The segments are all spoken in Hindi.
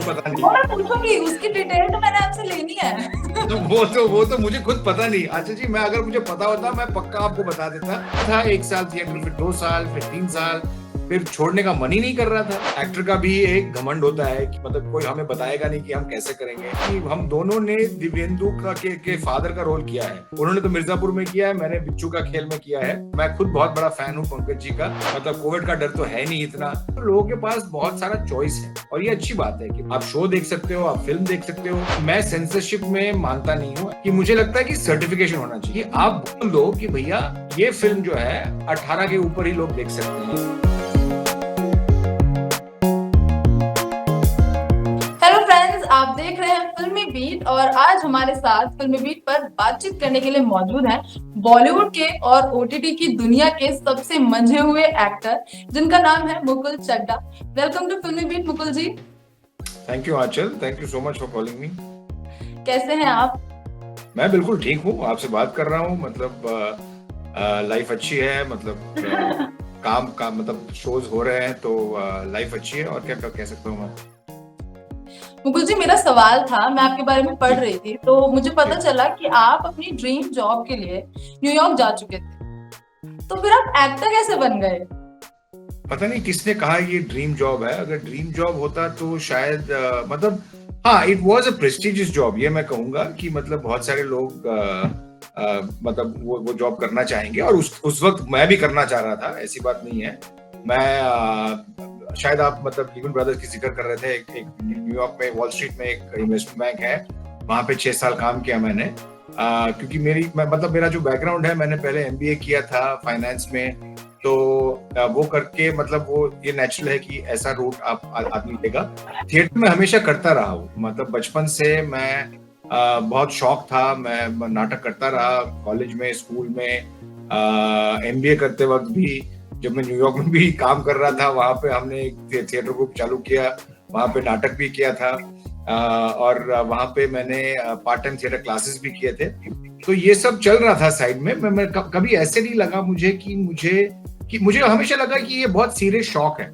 पता नहीं। वो मैं पूछूंगी, उसकी डिटेल तो मैंने आपसे लेनी है। तो वो तो मुझे खुद पता नहीं। अच्छा जी, मैं अगर मुझे पता होता मैं पक्का आपको बता देता था। 1 साल थिएटर, फिर 2 साल, फिर 3 साल, फिर छोड़ने का मन ही नहीं कर रहा था। एक्टर का भी एक घमंड होता है कि मतलब कोई हमें बताएगा नहीं कि हम कैसे करेंगे। कि हम दोनों ने दिव्येंदु के फादर का रोल किया है। उन्होंने तो मिर्जापुर में किया है, मैंने बिच्छू का खेल में किया है। मैं खुद बहुत बड़ा फैन हूँ पंकज जी का। मतलब कोविड का डर तो है नहीं इतना, तो लोगों के पास बहुत सारा चॉइस है और ये अच्छी बात है कि आप शो देख सकते हो, आप फिल्म देख सकते हो। मैं सेंसरशिप में मानता नहीं हूँ कि मुझे लगता है कि सर्टिफिकेशन होना चाहिए। आप बोल दो कि भैया ये फिल्म जो है 18 के ऊपर ही लोग देख सकते हैं। हेलो फ्रेंड्स, आप देख रहे हैं फिल्मी बीट और आज हमारे साथ फिल्मी बीट पर बातचीत करने के लिए मौजूद हैं बॉलीवुड के और ओटीटी की दुनिया के सबसे मंझे हुए एक्टर, जिनका नाम है Mukul Chadha. Welcome to Filmibeat Mukul ji. Thank you Aanchal, thank you so much for calling me. कैसे हैं आप? मैं बिल्कुल ठीक हूँ, आपसे बात कर रहा हूँ। मतलब लाइफ अच्छी है। मतलब काम का मतलब शोज हो रहे हैं तो लाइफ अच्छी है। और क्या कह सकता हूँ मैं। मुकुल जी, मेरा सवाल था, मैं आपके बारे में पढ़ रही थी तो मुझे पता चला कि आप अपनी ड्रीम जॉब के लिए न्यूयॉर्क जा चुके थे, तो फिर आप एक्टर कैसे बन गए? पता नहीं किसने कहा ये ड्रीम जॉब है। अगर ड्रीम जॉब होता तो शायद मतलब हाँ, it was a prestigious job, ये मैं कहूंगा कि मतलब बहुत सारे लोग मतलब वो जॉब करना चाहेंगे और उस वक्त मैं भी करना चाह रहा था। ऐसी बात नहीं है। मैं शायद आप मतलब लीमन ब्रदर्स की जिक्र कर रहे थे। एक न्यूयॉर्क में वॉल स्ट्रीट में एक इन्वेस्टमेंट बैंक है, वहां पे 6 साल काम किया मैंने। क्योंकि मतलब मेरा जो बैकग्राउंड है, मैंने पहले एमबीए किया था फाइनेंस में। तो वो करके मतलब वो ये नेचुरल है कि ऐसा रूट आप आदमी लेगा। थिएटर में हमेशा करता रहा हूँ। मतलब बचपन से मैं बहुत शौक था, मैं नाटक करता रहा कॉलेज में, स्कूल में, एमबीए करते वक्त भी। जब मैं न्यूयॉर्क में भी काम कर रहा था, वहां पे हमने एक थिएटर ग्रुप चालू किया, वहां पे नाटक भी किया था। और वहां पे मैंने पार्ट टाइम थिएटर क्लासेस भी किए थे। तो ये सब चल रहा था साइड में। मैं कभी ऐसे नहीं लगा मुझे कि मुझे हमेशा लगा कि ये बहुत सीरियस शौक है,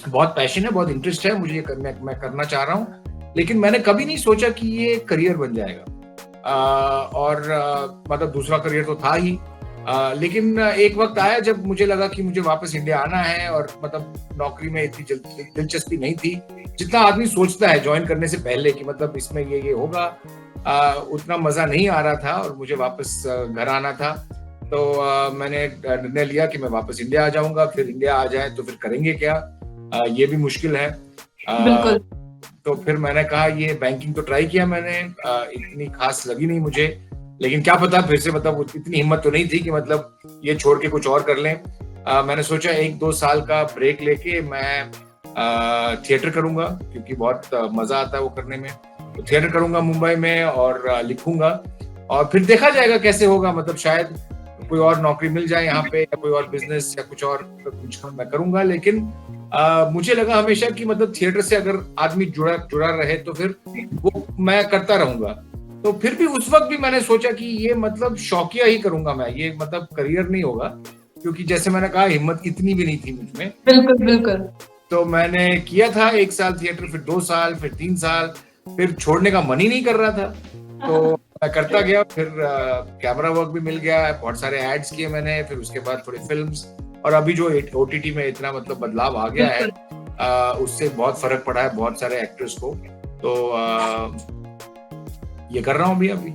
बहुत पैशन है, बहुत इंटरेस्ट है मुझे, मैं करना चाह रहा हूँ। लेकिन मैंने कभी नहीं सोचा कि ये करियर बन जाएगा। मतलब दूसरा करियर तो था ही। लेकिन एक वक्त आया जब मुझे लगा कि मुझे वापस इंडिया आना है। और मतलब नौकरी में इतनी दिलचस्पी नहीं थी जितना आदमी सोचता है ज्वाइन करने से पहले, कि मतलब इसमें ये होगा। उतना मजा नहीं आ रहा था और मुझे वापस घर आना था। तो मैंने निर्णय लिया कि मैं वापस इंडिया आ जाऊंगा। फिर इंडिया आ जाए तो फिर करेंगे क्या, ये भी मुश्किल है। बिल्कुल। तो फिर मैंने कहा ये बैंकिंग तो ट्राई किया मैंने, इतनी खास लगी नहीं मुझे। लेकिन क्या पता फिर से, मतलब इतनी हिम्मत तो नहीं थी कि मतलब ये छोड़ के कुछ और कर लें। मैंने सोचा 1-2 साल का ब्रेक लेके मैं थिएटर करूंगा, क्योंकि बहुत मजा आता है वो करने में। तो थिएटर करूंगा मुंबई में और लिखूंगा, और फिर देखा जाएगा कैसे होगा। मतलब शायद कोई और नौकरी मिल जाए यहाँ पे, या कोई और बिजनेस या कुछ मैं करूंगा। लेकिन मुझे लगा हमेशा कि मतलब थिएटर से अगर आदमी जुड़ा रहे तो फिर वो मैं करता रहूंगा। तो फिर भी उस वक्त भी मैंने सोचा कि ये मतलब शौकिया ही करूंगा मैं, ये मतलब करियर नहीं होगा। क्योंकि जैसे मैंने कहा, हिम्मत इतनी भी नहीं थी मुझमें। बिल्कुल बिल्कुल। तो मैंने किया था 1 साल थिएटर, फिर 2 साल, फिर 3 साल, फिर छोड़ने का मन ही नहीं कर रहा था। तो मैं करता गया। फिर कैमरा वर्क भी मिल गया, बहुत सारे एड्स किए मैंने, फिर उसके बाद थोड़ी फिल्म्स। और अभी जो ओटीटी में इतना मतलब बदलाव आ गया है, उससे बहुत फर्क पड़ा है बहुत सारे एक्टर्स को। तो ये कर रहा हूँ अभी।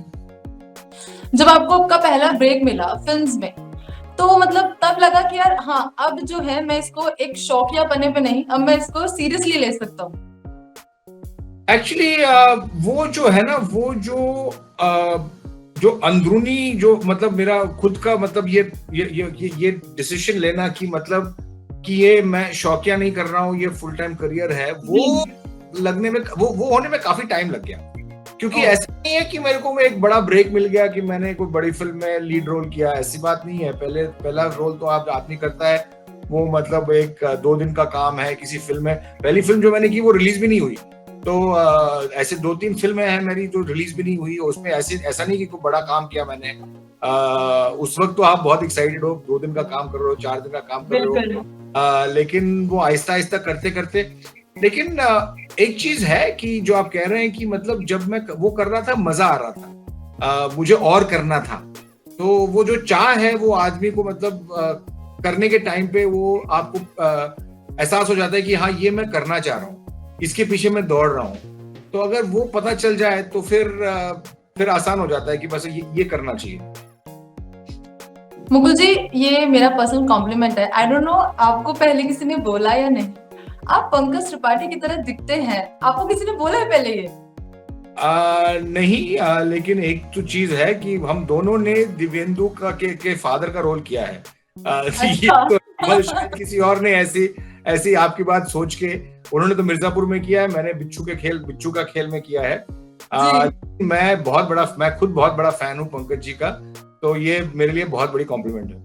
जब आपको आपका पहला ब्रेक मिला फिल्म्स में, तो मतलब तब लगा कि यार हाँ, अब जो है मैं इसको एक शौकिया पने पे नहीं, अब मैं इसको सीरियसली ले सकता हूँ। एक्चुअली वो जो है ना, वो जो अंदरूनी जो मतलब मेरा खुद का मतलब ये डिसीजन लेना कि मतलब कि ये मैं शौकिया नहीं कर रहा हूँ, ये फुल टाइम करियर है, वो लगने में वो होने में काफी टाइम लग गया। क्योंकि ऐसा नहीं है कि मेरे को एक बड़ा ब्रेक मिल गया कि मैंने कोई बड़ी फिल्म में लीड रोल किया, ऐसी बात नहीं है। पहला रोल तो आप आदमी करता है, वो मतलब 1-2 दिन का काम है किसी फिल्म में। पहली फिल्म जो मैंने की वो रिलीज भी नहीं हुई। तो ऐसे 2-3 फिल्में हैं मेरी जो रिलीज भी नहीं हुई, उसमें ऐसा नहीं कि कोई बड़ा काम किया मैंने। उस वक्त तो आप बहुत एक्साइटेड हो, 2 दिन का काम कर रहे हो, 4 दिन का काम कर रहे हो। लेकिन वो आहिस्ता आहिस्ता करते करते लेकिन एक चीज है कि जो आप कह रहे हैं कि मतलब जब मैं वो कर रहा था मजा आ रहा था, मुझे और करना था, तो वो जो चाह है वो आदमी को मतलब करने के टाइम पे वो आपको एहसास हो जाता है कि हाँ ये मैं करना चाह रहा हूँ, इसके पीछे मैं दौड़ रहा हूँ। तो अगर वो पता चल जाए तो फिर आसान हो जाता है कि बस ये करना चाहिए। मुकुल जी, ये मेरा पर्सनल कॉम्प्लीमेंट है। आई डोंट नो आपको पहले किसी ने बोला या नहीं, आप पंकज त्रिपाठी की तरह दिखते हैं। आपको किसी ने बोला है पहले ये? नहीं, लेकिन एक तो चीज है कि हम दोनों ने दिव्येंदु के फादर का रोल किया है। ये अच्छा। तो शायद किसी और ने ऐसी ऐसी आपकी बात सोच के, उन्होंने तो मिर्जापुर में किया है, मैंने बिच्छू का खेल में किया है। जी। मैं खुद बहुत बड़ा फैन हूँ पंकज जी का, तो ये मेरे लिए बहुत बड़ी कॉम्प्लीमेंट है।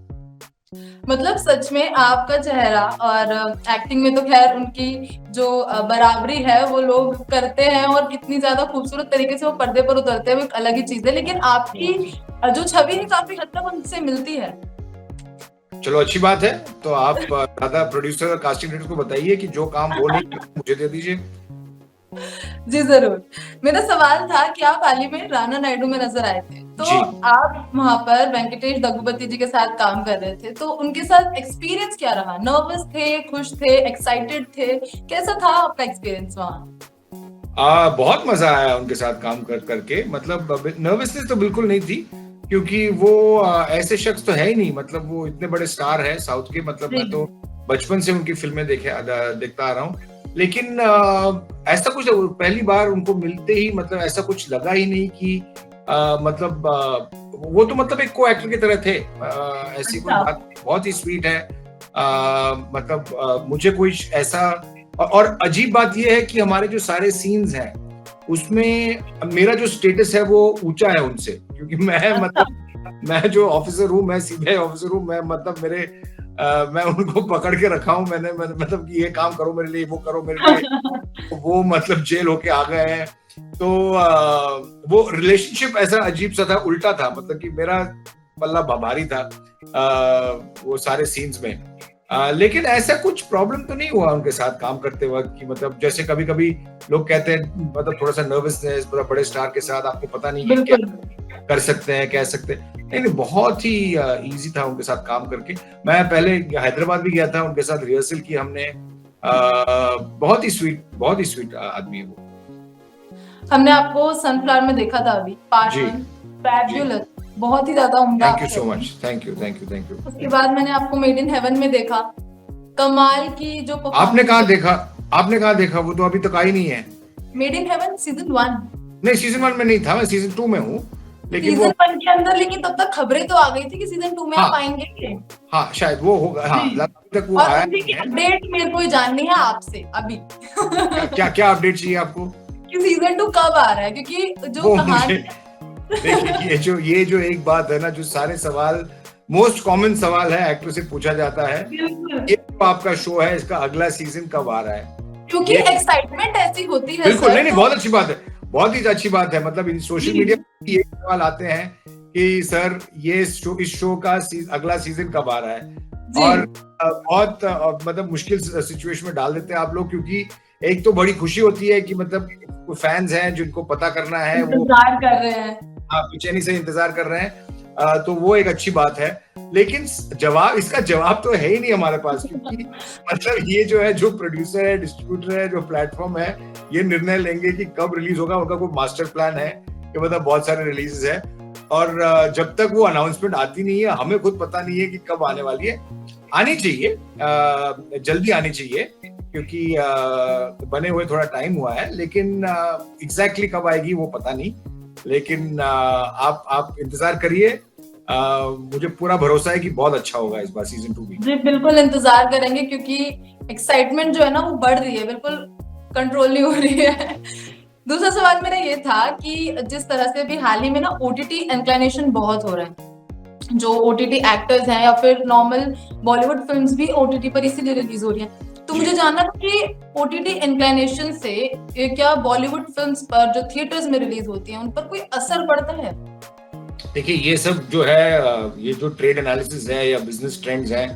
मतलब सच में आपका चेहरा और एक्टिंग में तो खैर उनकी जो बराबरी है वो लोग करते हैं, और कितनी ज्यादा खूबसूरत तरीके से वो पर्दे पर उतरते हैं वो एक अलग ही चीज है। लेकिन आपकी जो छवि है काफी हद तक उनसे मिलती है। चलो अच्छी बात है। तो आप दादा प्रोड्यूसर और कास्टिंग डायरेक्टर को बताइए कि जो काम वो नहीं करते, मुझे दे दीजिए। जी जरूर। मेरा सवाल था कि आप हाल ही में राणा नायडू में नजर आए थे, तो जी। आप वहां पर वेंकटेश दग्गुबती जी के साथ काम कर रहे थे, तो उनके साथ एक्सपीरियंस क्या रहा? नर्वस थे, खुश थे, एक्साइटेड थे? कैसा था आपका एक्सपीरियंस वहां? बहुत मजा आया उनके साथ काम करके। मतलब नर्वसनेस तो बिल्कुल नहीं थी, क्योंकि वो ऐसे शख्स तो है ही नहीं, मतलब वो इतने बड़े स्टार है साउथ के। मतलब मैं तो बचपन से उनकी फिल्में देखता आ रहा हूँ। लेकिन ऐसा कुछ पहली बार उनको मिलते ही मतलब ऐसा कुछ लगा ही नहीं कि मतलब वो तो मतलब एक को एक्टर की तरह थे। ऐसी कोई बात नहीं, बहुत ही स्वीट है। मतलब मुझे कोई ऐसा, और अजीब बात यह है कि हमारे जो सारे सीन्स हैं उसमें मेरा जो स्टेटस है वो ऊंचा है उनसे, क्योंकि मैं जो ऑफिसर हूँ, मैं सीधे ऑफिसर हूँ। मैं मतलब मैं उनको पकड़ के रखा हूँ मैंने, मतलब कि ये काम करो मेरे लिए, वो करो मेरे लिए। तो वो मतलब जेल होके आ गए हैं। तो वो रिलेशनशिप ऐसा अजीब सा था, उल्टा था, मतलब कि मेरा पल्ला भारी था वो सारे सीन्स में। लेकिन ऐसा कुछ प्रॉब्लम तो नहीं हुआ उनके साथ काम करते वक्त कि मतलब जैसे कभी कभी लोग कहते हैं मतलब थोड़ा सा नर्वसनेस, बड़े स्टार के साथ आपको पता नहीं कि क्या कर सकते हैं, कह सकते हैं। नहीं, बहुत ही इजी था उनके साथ काम करके। मैं पहले हैदराबाद भी गया था, उनके साथ रिहर्सल की हमने। बहुत ही स्वीट आदमी है वो। हमने आपको सनफ्लावर में देखा था अभी, पार्ट जी 1, फैबुलस, बहुत ही ज्यादा उम्दा। Thank you so much, thank you. उसके बाद मैंने आपको मेड इन हेवन में देखा, कमाल की जो आपने कहाँ देखा? वो तो अभी तक आई नहीं है। Made in heaven season 1। नहीं, सीजन 1 में नहीं था, मैं सीजन 2 में हूँ। लेकिन सीजन 1 के अंदर, लेकिन तब तक खबरें तो आ गई थी कि सीजन 2 में आप आएंगे। हाँ शायद वो होगा। हाँ, अभी तक वो और आया उसी की नहीं है। अपडेट मेरे को जाननी है आपसे अभी। क्या अपडेट चाहिए आपको? कि सीजन 2 कब आ रहा है, क्योंकि जो कहानी देखिए, ये जो एक बात है ना, जो सारे सवाल, मोस्ट कॉमन सवाल है एक्टर से पूछा जाता है, ये जो आपका शो है इसका अगला सीजन कब आ रहा है? क्योंकि एक्साइटमेंट ऐसी होती है। बिल्कुल, नहीं, बहुत अच्छी बात है, बहुत ही अच्छी बात है। मतलब इन सोशल मीडिया पर ये सवाल आते हैं कि सर इस शो का अगला सीजन कब आ रहा है? और बहुत मतलब मुश्किल सिचुएशन में डाल देते हैं आप लोग, क्योंकि एक तो बड़ी खुशी होती है कि मतलब फैंस हैं जिनको पता करना है, वो इंतजार कर रहे हैं। हाँ, बेचैनी से इंतजार कर रहे हैं। तो वो एक अच्छी बात है। लेकिन इसका जवाब तो है ही नहीं हमारे पास, क्योंकि मतलब ये जो है, जो प्रोड्यूसर है, डिस्ट्रीब्यूटर है, जो प्लेटफॉर्म है, ये निर्णय लेंगे कि कब रिलीज होगा। उनका कोई मास्टर प्लान है कि मतलब बहुत सारे रिलीजेस है, और जब तक वो अनाउंसमेंट आती नहीं है, हमें खुद पता नहीं है कि कब आने वाली है। आनी चाहिए, जल्दी आनी चाहिए, क्योंकि बने हुए थोड़ा टाइम हुआ है, लेकिन एग्जैक्टली कब आएगी वो पता नहीं। लेकिन आप इंतजार करिए, मुझे पूरा भरोसा है कि बहुत अच्छा होगा इस बार सीजन 2 भी। जी बिल्कुल इंतजार करेंगे, क्योंकि एक्साइटमेंट जो है ना वो बढ़ रही है, बिल्कुल कंट्रोल नहीं हो रही है। दूसरा सवाल मेरा ये था कि जिस तरह से अभी हाल ही में ना ओटीटी इंक्लिनेशन बहुत हो रहा है, जो ओटीटी एक्टर्स हैं या फिर नॉर्मल बॉलीवुड फिल्म्स भी ओटीटी पर इसीलिए रिलीज हो रही हैं, तो मुझे जानना था कि ओटीटी इंक्लिनेशन से क्या बॉलीवुड फिल्म्स पर जो थिएटर्स में रिलीज होती हैं उन पर कोई असर पड़ता है? देखिए, ये सब जो है, ये जो ट्रेड एनालिसिस है या बिजनेस ट्रेंड्स हैं,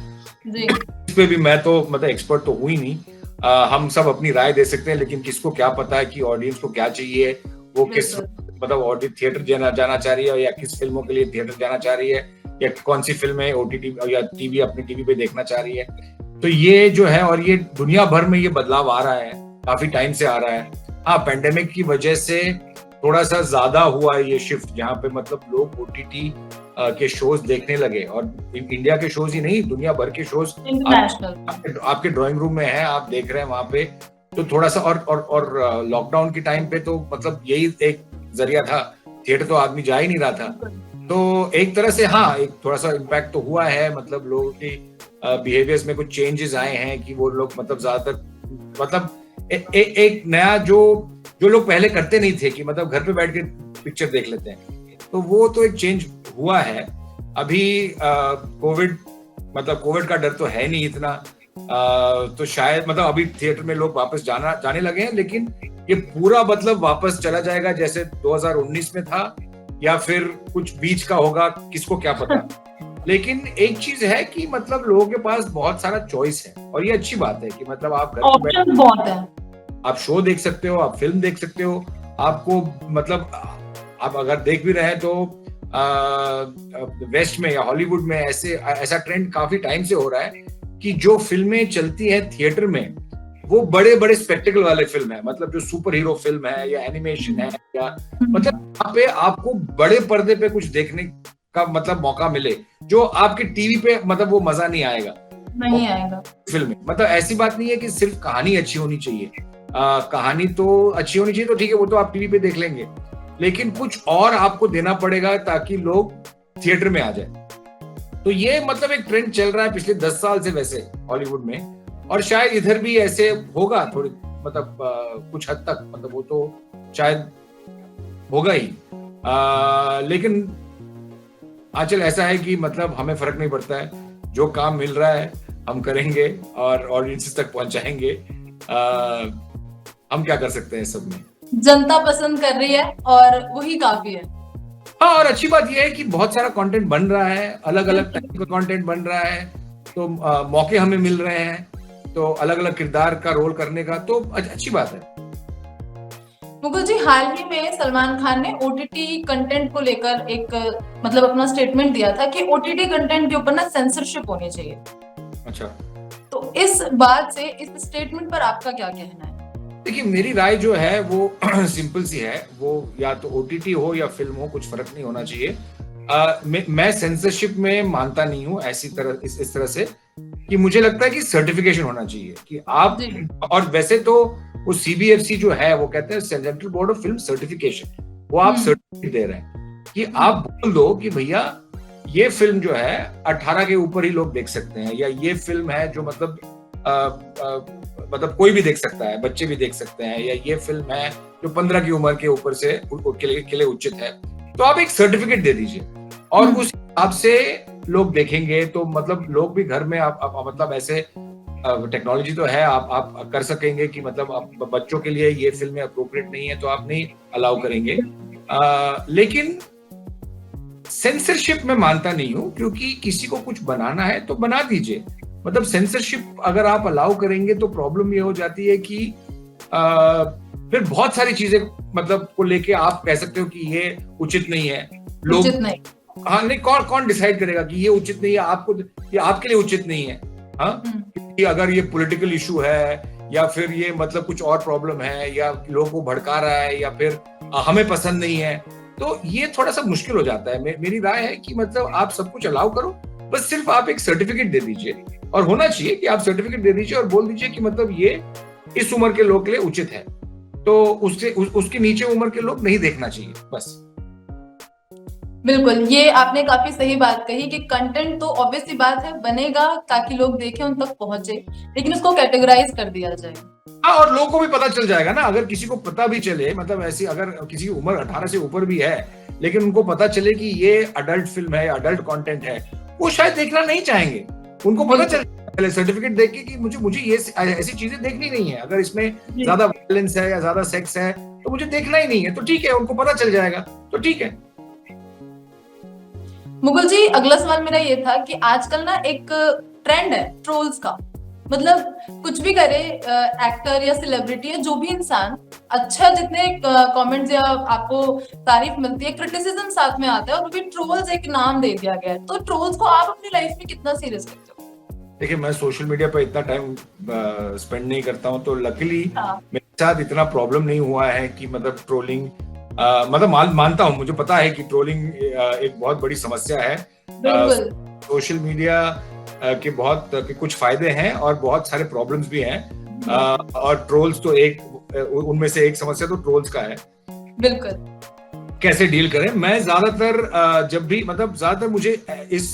जी इस पे भी मैं तो मतलब एक्सपर्ट तो हुई नहीं। हम सब अपनी राय दे सकते हैं, लेकिन किसको क्या पता है कि ऑडियंस को क्या चाहिए, वो किस मतलब ऑडियंस थिएटर जाना चाह रही है, या किस फिल्मों के लिए थिएटर जाना चाह रही है, या कौन सी फिल्म है ओटीटी या टीवी अपनी टीवी पे देखना चाह रही है। तो ये जो है, और ये दुनिया भर में ये बदलाव आ रहा है, काफी टाइम से आ रहा है। हाँ, पेंडेमिक की वजह से थोड़ा सा ज्यादा हुआ है ये शिफ्ट, जहाँ पे मतलब लोग ओटीटी के शोज देखने लगे, और इंडिया के शोज ही नहीं, दुनिया भर के शोज आपके ड्राइंग रूम में है, आप देख रहे हैं वहां पे। तो थोड़ा सा और लॉकडाउन के टाइम पे तो मतलब यही एक जरिया था, थिएटर तो आदमी जा ही नहीं रहा था। तो एक तरह से हाँ, एक थोड़ा सा इम्पैक्ट तो हुआ है, मतलब लोगों की बिहेवियर्स में कुछ चेंजेस आए हैं कि वो लोग मतलब ज्यादातर मतलब एक नया जो लोग पहले करते नहीं थे कि मतलब घर पे बैठ के पिक्चर देख लेते हैं, तो वो तो एक चेंज हुआ है। अभी कोविड का डर तो है नहीं इतना, तो शायद मतलब अभी थिएटर में लोग वापस जाने लगे हैं, लेकिन ये पूरा मतलब वापस चला जाएगा जैसे 2019 में था, या फिर कुछ बीच का होगा, किसको क्या पता। लेकिन एक चीज है कि मतलब लोगों के पास बहुत सारा चॉइस है, और ये अच्छी बात है कि मतलब आप घर पे ऑप्शन बहुत है, आप शो देख सकते हो, आप फिल्म देख सकते हो, आपको मतलब आप अगर देख भी रहे हैं तो वेस्ट में या हॉलीवुड में ऐसा ट्रेंड काफी टाइम से हो रहा है कि जो फिल्में चलती हैं थिएटर में, वो बड़े बड़े स्पेक्टिकल वाले फिल्म है, मतलब जो सुपर हीरो फिल्म है या एनिमेशन है, या मतलब यहाँ पे आपको बड़े पर्दे पे कुछ देखने का मतलब मौका मिले, जो आपके टीवी पे मतलब वो मजा नहीं आएगा फिल्म में। मतलब ऐसी बात नहीं है कि सिर्फ कहानी अच्छी होनी चाहिए, कहानी तो अच्छी होनी चाहिए, तो ठीक है, वो तो आप टीवी पे देख लेंगे, लेकिन कुछ और आपको देना पड़ेगा ताकि लोग थिएटर में आ जाए। तो ये मतलब एक ट्रेंड चल रहा है पिछले 10 साल से वैसे हॉलीवुड में, और शायद इधर भी ऐसे होगा थोड़ी, मतलब कुछ हद तक, मतलब वो तो शायद होगा ही। लेकिन आजकल ऐसा है कि मतलब हमें फर्क नहीं पड़ता है, जो काम मिल रहा है हम करेंगे और ऑडियंस तक पहुंचाएंगे। हम क्या कर सकते हैं, सब में जनता पसंद कर रही है और वही काफी है। हाँ, और अच्छी बात यह है कि बहुत सारा कंटेंट बन रहा है, अलग अलग टाइप का कंटेंट बन रहा है, तो मौके हमें मिल रहे हैं, तो अलग अलग किरदार का रोल करने का, तो अच्छी बात है। मुकुल जी, हाल ही में सलमान खान ने ओटीटी कंटेंट को लेकर एक मतलब अपना स्टेटमेंट दिया था कि ओटीटी कंटेंट के ऊपर ना सेंसरशिप होनी चाहिए। अच्छा, तो इस बात से, इस स्टेटमेंट पर आपका क्या कहना है? देखिए, मेरी राय जो है वो सिंपल सी है, वो या तो ओटीटी हो या फिल्म हो, कुछ फर्क नहीं होना चाहिए। मैं सेंसरशिप में मानता नहीं हूँ ऐसी तरह, इस तरह से कि मुझे लगता है कि सर्टिफिकेशन होना चाहिए कि आप, और वैसे तो वो सीबीएफसी जो है वो कहते हैं central board of film certification, वो आप सर्टिफिकेट दे रहे हैं कि आप बोल दो कि भैया ये फिल्म जो है 18 के ऊपर ही लोग देख सकते हैं, या ये फिल्म है जो मतलब मतलब कोई भी देख सकता है, बच्चे भी देख सकते हैं, या ये फिल्म है जो 15 की उम्र के ऊपर से के लिए उचित है। तो आप एक सर्टिफिकेट दे दीजिए, और उस हिसाब से लोग देखेंगे, तो मतलब लोग भी घर में आप मतलब ऐसे टेक्नोलॉजी तो है, आप कर सकेंगे कि मतलब आप बच्चों के लिए ये फिल्में अप्रोप्रिएट नहीं है तो आप नहीं अलाउ करेंगे। लेकिन सेंसरशिप में मानता नहीं हूं, क्योंकि किसी को कुछ बनाना है तो बना दीजिए। मतलब सेंसरशिप अगर आप अलाउ करेंगे तो प्रॉब्लम ये हो जाती है कि फिर बहुत सारी चीजें मतलब को लेके आप कह सकते हो कि ये उचित नहीं है, लोग उचित नहीं। हाँ, नहीं, कौन डिसाइड करेगा कि ये उचित नहीं है, आपको, ये आपके लिए उचित नहीं है। हाँ, क्योंकि अगर ये पॉलिटिकल इशू है, या फिर ये मतलब कुछ और प्रॉब्लम है, या लोगों को भड़का रहा है, या फिर हमें पसंद नहीं है, तो ये थोड़ा सा मुश्किल हो जाता है। मेरी राय है कि मतलब आप सब कुछ अलाउ करो, बस सिर्फ आप एक सर्टिफिकेट दे दीजिए, और होना चाहिए कि आप सर्टिफिकेट दे दीजिए और बोल दीजिए कि मतलब ये इस उम्र के लोग के लिए उचित है, तो उसके नीचे उम्र के लोग नहीं देखना चाहिए, बस। बिल्कुल, ये आपने काफी सही बात कही कि कंटेंट तो ऑब्वियस सी बात है बनेगा ताकि लोग देखें, उन तक पहुंचे, लेकिन उसको कैटेगराइज कर दिया जाए। हाँ, और लोगों को भी पता चल जाएगा ना, अगर किसी को पता भी चले, मतलब ऐसी अगर किसी की उम्र 18 से ऊपर भी है, लेकिन उनको पता चले कि ये अडल्ट फिल्म है, अडल्ट कंटेंट है, वो शायद देखना नहीं चाहेंगे। उनको पता चल पहले सर्टिफिकेट देख के कि मुझे ये ऐसी चीजें देखनी नहीं है, अगर इसमें ज्यादा वायलेंस है या ज्यादा सेक्स है तो मुझे देखना ही नहीं है, तो ठीक है, उनको पता चल जाएगा, तो ठीक है। मुकुल जी, अगला सवाल मेरा ये था कि आजकल ना एक ट्रेंड है ट्रोल्स का, मतलब कुछ भी करे, एक्टर या सेलिब्रिटी या जो भी इंसान, अच्छा जितने कमेंट्स या आपको तारीफ मिलती है, क्रिटिसिज्म साथ में आता है, और वो भी ट्रोल्स एक नाम दे दिया गया है। तो ट्रोल्स को आप अपनी लाइफ में कितना सीरियस करते हो? देखिए, मैं सोशल मीडिया पर इतना टाइम स्पेंड नहीं करता हूँ, तो लकीली हाँ, मेरे साथ इतना प्रॉब्लम नहीं हुआ है कि मतलब ट्रोलिंग, मतलब मानता हूँ, मुझे पता है कि ट्रोलिंग एक बहुत बड़ी समस्या है। बिल्कुल। सोशल मीडिया के बहुत के कुछ फायदे हैं और बहुत सारे प्रॉब्लम्स भी हैं, और ट्रोल्स तो उनमें से एक समस्या तो ट्रोल्स का है। बिल्कुल। कैसे डील करें? मैं ज्यादातर जब भी मतलब ज्यादातर मुझे इस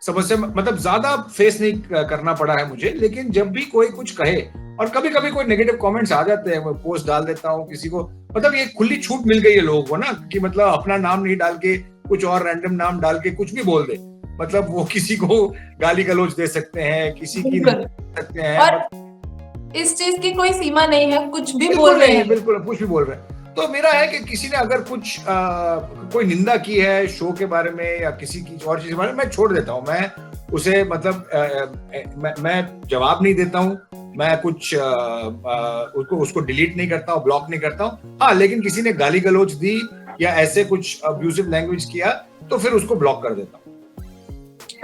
समस्या में मतलब ज्यादा फेस नहीं करना पड़ा है मुझे, लेकिन जब भी कोई कुछ कहे और कभी कभी कोई नेगेटिव कमेंट्स आ जाते हैं, मैं पोस्ट डाल देता हूँ किसी को, मतलब ये खुली छूट मिल गई है लोगों को ना, कि मतलब अपना नाम नहीं डाल के कुछ और रैंडम नाम डाल के कुछ भी बोल दे, मतलब वो किसी को गाली गलौज दे सकते हैं, किसी की बिल्कुल। सकते हैं, और इस चीज की कोई सीमा नहीं है, कुछ भी बोल बिल्कुल रहे नहीं, हैं। बिल्कुल कुछ भी बोल रहे हैं। तो मेरा है कि किसी ने अगर कुछ कोई निंदा की है शो के बारे में या किसी की और चीज के बारे में, मैं छोड़ देता हूँ, मैं उसे मतलब मैं जवाब नहीं देता हूँ, मैं कुछ उसको डिलीट नहीं करता हूँ, ब्लॉक नहीं करता हूँ। हाँ, लेकिन किसी ने गाली गलौज दी या ऐसे कुछ अब्यूजिव लैंग्वेज किया तो फिर उसको ब्लॉक कर देता हूँ।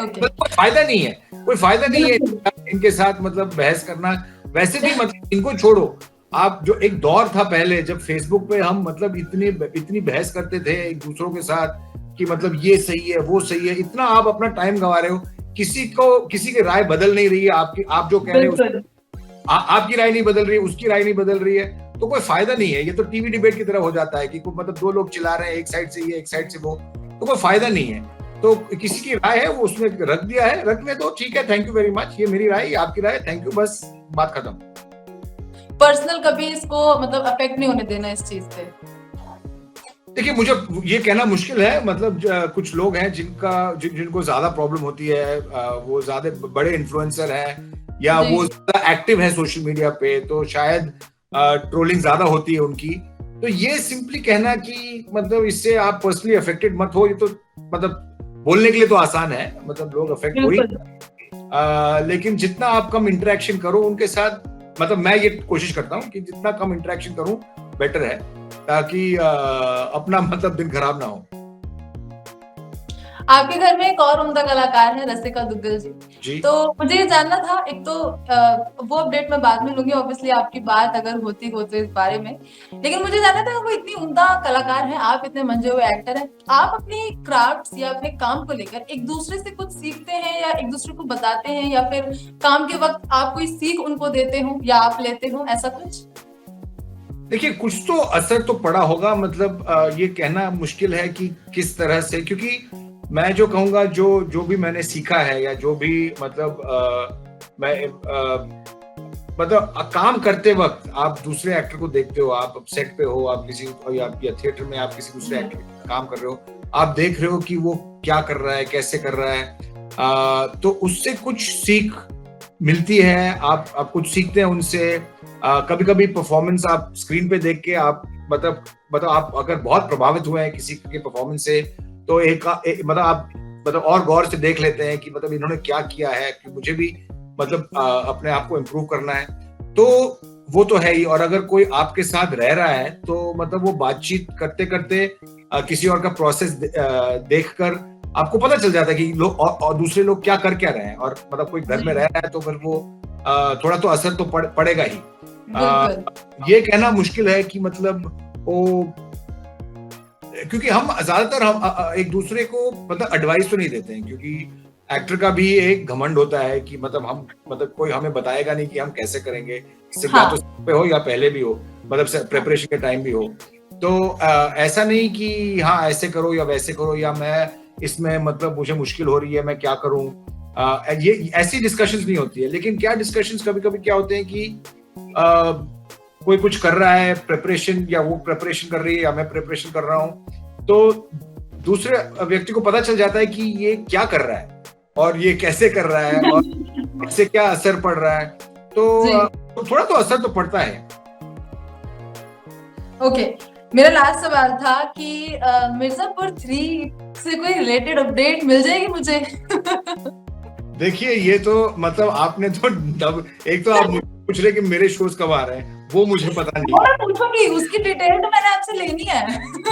ओके। तो कोई फायदा नहीं है, कोई फायदा नहीं है बिल्कुल। इनके साथ मतलब बहस करना। वैसे भी मतलब इनको छोड़ो, आप जो एक दौर था पहले जब फेसबुक पे हम मतलब इतनी बहस करते थे एक दूसरों के साथ कि मतलब ये सही है वो सही है, इतना आप अपना टाइम गंवा रहे हो, किसी की राय बदल नहीं रही है, आप जो कह रहे हो बिल्कुल। आपकी राय नहीं बदल रही है, उसकी राय नहीं बदल रही है, तो कोई फायदा नहीं है। ये तो टीवी डिबेट की तरह हो जाता है कि मतलब दो लोग चिल्ला रहे हैं, एक साइड से ये एक साइड से वो, तो कोई फायदा नहीं है। तो किसी की राय है वो उसने रख दिया है, रखने दो, ठीक है, थैंक यू वेरी मच, ये मेरी राय, आपकी राय, थैंक यू, बस बात खत्म। पर्सनल कभी इसको मतलब अफेक्ट नहीं होने देना इस चीज पे। देखिए, मुझे ये कहना मुश्किल है, मतलब कुछ लोग हैं जिनको ज्यादा प्रॉब्लम होती है, वो ज्यादा बड़े इन्फ्लुएंसर हैं या जी। वो ज्यादा एक्टिव है सोशल मीडिया पे, तो शायद ट्रोलिंग ज्यादा होती है उनकी। तो ये सिंपली कहना कि मतलब इससे आप पर्सनली अफेक्टेड मत हो, ये तो मतलब बोलने के लिए तो आसान है, मतलब लोग अफेक्ट हो ही, बिल्कुल। लेकिन जितना आप कम इंटरेक्शन करो उनके साथ, मतलब मैं ये कोशिश करता हूँ कि जितना कम इंटरेक्शन करूं बेटर है, ताकि अपना मतलब दिन खराब ना हो। आपके घर में एक और उम्दा कलाकार है, रसिका दुग्गल जी। जी। तो मुझे ये जानना था, एक तो वो अपडेट मैं बाद में लूंगी, ऑब्वियसली आपकी बात अगर होती हो तो इस बारे में, लेकिन मुझे जानना था वो इतनी उम्दा कलाकार है, आप इतने मंजे हुए एक्टर हैं, आप अपनी क्राफ्ट्स या अपने काम को लेकर एक दूसरे से कुछ सीखते हैं या एक दूसरे को बताते हैं, या फिर काम के वक्त आप कोई सीख उनको देते हो या आप लेते हो, ऐसा कुछ? देखिए, कुछ तो असर तो पड़ा होगा, मतलब ये कहना मुश्किल है कि किस तरह से, क्योंकि मैं जो कहूंगा, जो भी मैंने सीखा है या जो भी मतलब मैं मतलब काम करते वक्त आप दूसरे एक्टर को देखते हो, आप सेट पे हो, आप किसी या थिएटर में आप किसी दूसरे एक्टर का काम कर रहे हो, आप देख रहे हो कि वो क्या कर रहा है, कैसे कर रहा है, तो उससे कुछ सीख मिलती है, आप कुछ सीखते हैं उनसे। कभी कभी परफॉर्मेंस आप स्क्रीन पे देख के आप मतलब आप अगर बहुत प्रभावित हुए हैं किसी के परफॉर्मेंस से, तो मतलब आप मतलब और गौर से देख लेते हैं कि मतलब इन्होंने क्या किया है, कि मुझे भी मतलब अपने आप को इम्प्रूव करना है, तो वो तो है ही। और अगर कोई आपके साथ रह रहा है तो मतलब वो बातचीत करते करते किसी और का प्रोसेस देखकर आपको पता चल जाता है कि लोग और दूसरे लोग क्या कर क्या रहे हैं, और मतलब कोई घर में रह रहा है तो फिर वो थोड़ा तो असर तो पड़ेगा ही। ये कहना मुश्किल है कि मतलब वो, क्योंकि हम ज्यादातर हम एक दूसरे को मतलब एडवाइस तो नहीं देते हैं, क्योंकि एक्टर का भी एक घमंड होता है कि मतलब हम मतलब कोई हमें बताएगा नहीं कि हम कैसे करेंगे, सिर्फ या तो पे हो या पहले भी हो, मतलब प्रेपरेशन के टाइम भी हो, तो ऐसा नहीं कि हाँ ऐसे करो या वैसे करो, या मैं इसमें मतलब मुझे मुश्किल हो रही है मैं क्या करूं, ये ऐसी डिस्कशंस नहीं होती है। लेकिन क्या डिस्कशंस कभी कभी क्या होते हैं कि कोई कुछ कर रहा है प्रेपरेशन, या वो प्रेपरेशन कर रही है या मैं प्रेपरेशन कर रहा हूं, तो दूसरे व्यक्ति को पता चल जाता है कि ये क्या कर रहा है और ये कैसे कर रहा है और इससे क्या असर पड़ रहा है, तो थोड़ा तो असर तो पड़ता है। ओके, मेरा लास्ट सवाल था कि मिर्जापुर 3 से कोई रिलेटेड अपडेट मिल जाएगी मुझे? देखिए ये तो मतलब आपने तो एक तो आप मुझे पूछ रहे कि मेरे शोज कब आ रहे हैं, वो मुझे पता नहीं। मैं पूछूंगी, उसकी डिटेल तो मैंने आपसे लेनी है।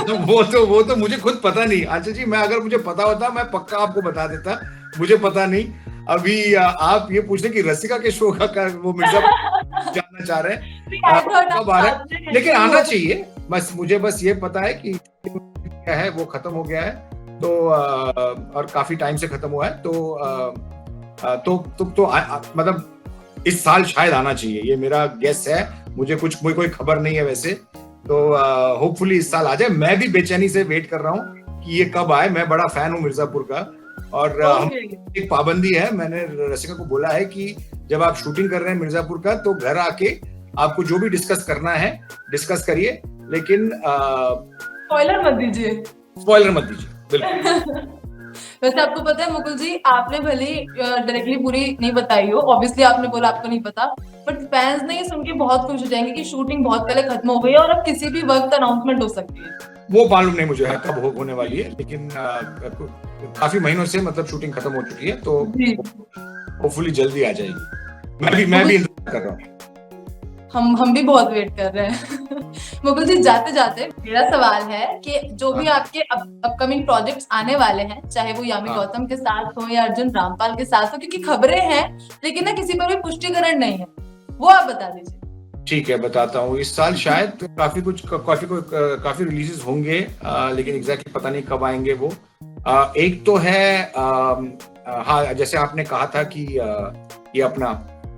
तो वो तो मुझे खुद पता नहीं। अच्छा जी, मैं अगर मुझे पता होता मैं पक्का आपको बता देता, मुझे पता नहीं। अभी आप ये पूछ रहे कि रसिका के शो का वो मिर्जापुर जानना चाह रहे हैं कब आ रहा है, लेकिन आना चाहिए। बस मुझे बस ये पता है कि क्या है, वो खत्म हो गया है, तो और काफी टाइम से खत्म हुआ है, मतलब इस साल शायद आना चाहिए, ये मेरा गेस है। मुझे कोई खबर नहीं है वैसे, तो होपफुली इस साल आ जाए। मैं भी बेचैनी से वेट कर रहा हूँ कि ये कब आए। मैं बड़ा फैन हूँ मिर्जापुर का, और हम एक पाबंदी है, मैंने रसिका को बोला है कि जब आप शूटिंग कर रहे हैं मिर्जापुर का, तो घर आके आपको जो भी डिस्कस करना है डिस्कस करिए, लेकिन स्पॉइलर मत दीजिए। स्पॉइलर मत दीजिए, बिल्कुल। वैसे आपको पता है मुकुल जी, आपने भले डायरेक्टली पूरी नहीं बताई हो, ऑब्वियसली आपने बोला आपको नहीं पता, बट फैंस ने ये सुन के बहुत खुश हो जाएंगे कि शूटिंग बहुत पहले खत्म हो गई है और अब किसी भी वक्त अनाउंसमेंट हो सकती है। वो मालूम नहीं मुझे है कब होने वाली है, लेकिन काफी महीनों से मतलब शूटिंग खत्म हो चुकी है, तो होपफुली जल्दी आ जाएगी। मैं भी इंतजार कर रहा हूँ। हम भी बहुत वेट कर रहे हैं। मुकुल जी, जाते जाते मेरा सवाल है कि जो भी आपके अपकमिंग प्रोजेक्ट्स आने वाले हैं, चाहे वो यामी गौतम के साथ हो या अर्जुन रामपाल के साथ हो, क्योंकि खबरें हैं लेकिन ना किसी पर भी पुष्टिकरण नहीं है, वो आप बता दीजिए। ठीक है, बताता हूँ। इस साल शायद काफी रिलीजेस होंगे, लेकिन एग्जैक्टली पता नहीं कब आएंगे वो। एक तो है हाँ, जैसे आपने कहा था कि ये अपना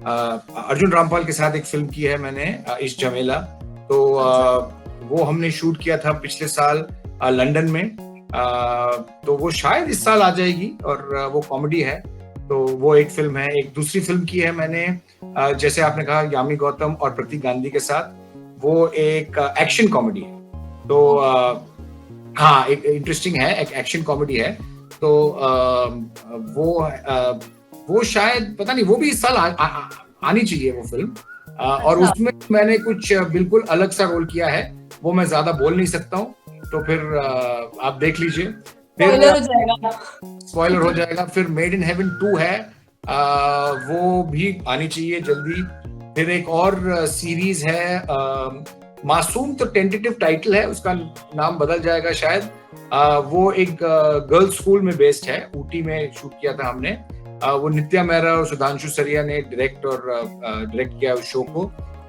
अर्जुन रामपाल के साथ एक फिल्म की है मैंने, इस झमेला, तो वो हमने शूट किया था पिछले साल लंदन में, तो वो शायद इस साल आ जाएगी, और वो कॉमेडी है, तो वो एक फिल्म है। एक दूसरी फिल्म की है मैंने, जैसे आपने कहा, यामी गौतम और प्रतीक गांधी के साथ, वो एक एक्शन कॉमेडी है, तो हाँ, एक इंटरेस्टिंग है, एक एक्शन कॉमेडी है, तो वो शायद, पता नहीं, वो भी इस साल आनी चाहिए वो फिल्म, और उसमें मैंने कुछ बिल्कुल अलग सा रोल किया है, वो मैं ज्यादा बोल नहीं सकता हूँ, तो फिर आप देख लीजिए, स्पॉइलर हो जाएगा। फिर मेड इन हेवन 2 है, वो भी आनी चाहिए जल्दी। फिर एक और सीरीज है, मासूम, तो टेंटेटिव टाइटल है, उसका नाम बदल जाएगा शायद। वो एक गर्ल्स स्कूल में बेस्ड है, ऊटी में शूट किया था हमने। वो नित्या मेहरा और सुधांशु सरिया ने डायरेक्ट किया उस शो को,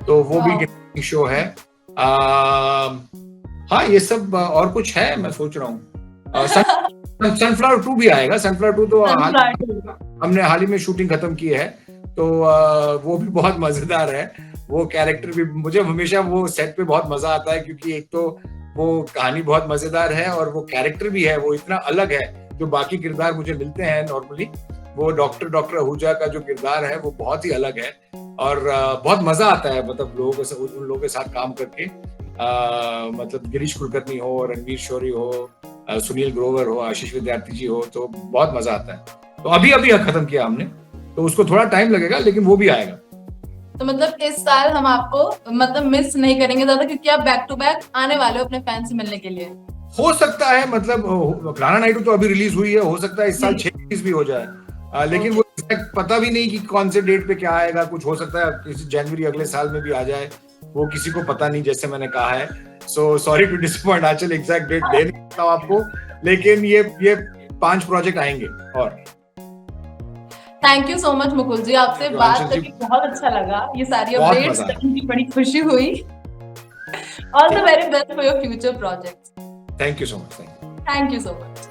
तो वो भी शो है। हाँ, ये सब और कुछ है, मैं सोच रहा हूँ। सनफ्लावर 2 भी आएगा। सनफ्लावर 2 तो हमने हाल ही में शूटिंग खत्म की है, तो वो भी बहुत मजेदार है। वो कैरेक्टर भी, मुझे हमेशा वो सेट पे बहुत मजा आता है, क्योंकि एक तो वो कहानी बहुत मजेदार है, और वो कैरेक्टर भी है, वो इतना अलग है। जो बाकी किरदार मुझे मिलते हैं नॉर्मली, वो डॉक्टर आहूजा का जो किरदार है वो बहुत ही अलग है, और बहुत मजा आता है, मतलब उन लोगों के साथ काम करके। मतलब गिरीश कुलकर्णी हो, रणवीर शोरी हो, सुनील ग्रोवर हो, आशीष विद्यार्थी जी हो, तो बहुत मजा आता है। तो अभी खत्म किया हमने, तो उसको थोड़ा टाइम लगेगा, लेकिन वो भी आएगा। तो मतलब इस साल हम आपको मतलब मिस नहीं करेंगे ज्यादा, क्योंकि आप बैक टू बैक आने वाले हो अपने फैन से मिलने के लिए। हो सकता है, मतलब राणा नायडू तो अभी रिलीज हुई है, हो सकता है इस साल 6 रिलीज भी हो जाए, लेकिन वो पता भी नहीं कि कौन से डेट पे क्या आएगा। कुछ हो सकता है किसी जनवरी अगले साल में भी आ जाए, वो किसी को पता नहीं, जैसे मैंने कहा है। So sorry to disappoint, Anchal exact date दे नहीं सकता हूं आपको, लेकिन ये 5 प्रोजेक्ट आएंगे। और thank you so much Mukul ji, आपसे बात करके बहुत अच्छा लगा। ये सारी अपडेट्स जानने की बड़ी खुशी हुई। All the very best for your future projects. Thank you so much. Thank you so much.